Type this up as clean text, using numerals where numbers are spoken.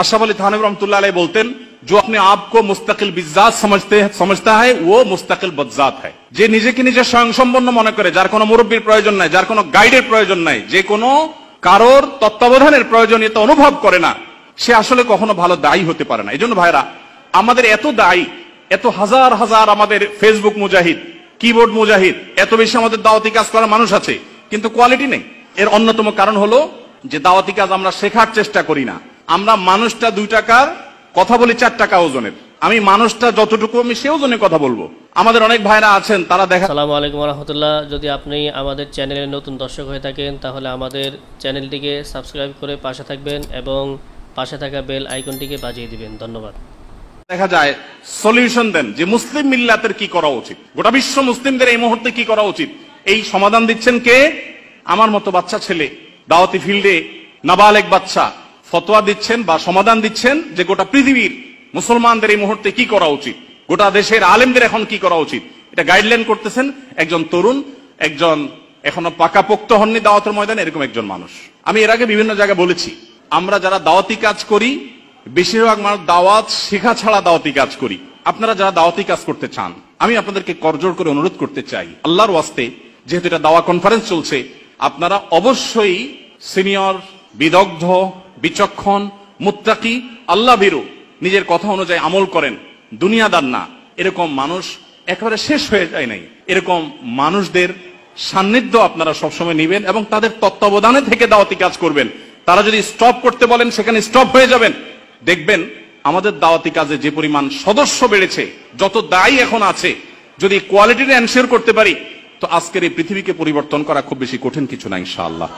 अशरफ अली थानवी रहमतुल्लाह अलैह बोलतें, जो अपने आप को मुस्तकिल बिज़ात समझता है वो मुस्तकिल बदजात है। যে নিজেকে নিজে স্বয়ংসম্পন্ন মনে করে, যার কোনো মুরব্বীর প্রয়োজন নাই, যার কোনো গাইডের প্রয়োজন নাই, যে কোনো কারোর তত্ত্বাবধানের প্রয়োজনীয়তা অনুভব করে না, সে আসলে কখনো ভালো দায়ী হতে পারে না। এইজন্য ভাইরা, আমাদের এত দায়ী, এত হাজার হাজার আমাদের ফেসবুক মুজাহিদ, কিবোর্ড মুজাহিদ, এত বেশি আমাদের দাওয়াতি কাজ করার মানুষ আছে, কিন্তু কোয়ালিটি নেই। এর অন্যতম কারণ হলো যে দাওয়াতি কাজ আমরা শেখার চেষ্টা করি না। আমরা মানুষটা 2 টাকার কথা বলি 4 টাকা ওজনের। আমি মানুষটা যতটুকু আমি সে ওজনে কথা বলবো। আমাদের অনেক ভাইরা আছেন, তারা দেখা। আসসালামু আলাইকুম ওয়া রাহমাতুল্লাহ। যদি আপনি আমাদের চ্যানেলের নতুন দর্শক হয়ে থাকেন তাহলে আমাদের চ্যানেলটিকে সাবস্ক্রাইব করে পাশে থাকবেন এবং পাশে থাকা বেল আইকনটিকে বাজিয়ে দিবেন। ধন্যবাদ। দেখা যায় সলিউশন দেন যে মুসলিম মিল্লাতের কি করা উচিত, গোটা বিশ্ব মুসলিমদের এই মুহূর্তে কি করা উচিত, এই সমাধান দিচ্ছেন কে? আমার মতো বাচ্চা ছেলে, দাওয়াতি ফিল্ডে নাবালেগ বাচ্চা ফতোয়া দিচ্ছেন বা সমাধান দিচ্ছেন যে গোটা পৃথিবীর মুসলমানদের এই মুহূর্তে কি করা উচিত, গোটা দেশের আলেমদের এখন কি করা উচিত, এটা গাইডলাইন করতেছেন একজন তরুণ, একজন এখনো পাকাপোক্ত হননি দাওয়াতের ময়দানে, এরকম একজন মানুষ। আমি এর আগে বিভিন্ন জায়গায় বলেছি, আমরা যারা দাওয়াতি কাজ করি বেশিরভাগ মানুষ দাওয়াত শেখা ছাড়া দাওয়াতি কাজ করি। আপনারা যারা দাওয়াতি কাজ করতে চান, আমি আপনাদেরকে করজোড় করে অনুরোধ করতে চাই, আল্লাহর ওয়াস্তে, যেহেতু এটা দাওয়া কনফারেন্স চলছে, আপনারা অবশ্যই সিনিয়র, বিদগ্ধ, বিচক্ষণ, মুত্তাকি, আল্লাহ ভীরু, নিজের কথা অনুযায়ী আমল করেন, দুনিয়াদার না, এরকম মানুষ একেবারে শেষ হয়ে যায় নাই। এরকম মানুষদের সান্নিধ্য আপনারা সবসময় নেবেন এবং তাদের তত্ত্বাবধানে থেকে দাওয়াতি কাজ করবেন। তারা যদি স্টপ করতে বলেন সেখানে স্টপ হয়ে যাবেন। দেখবেন আমাদের দাওয়াতি কাজে যে পরিমাণ সদস্য বেড়েছে, যত দায়ী এখন আছে, যদি কোয়ালিটিটা এনশিওর করতে পারি তো আজকের এই পৃথিবীকে পরিবর্তন করা খুব বেশি কঠিন কিছু না ইনশাআল্লাহ।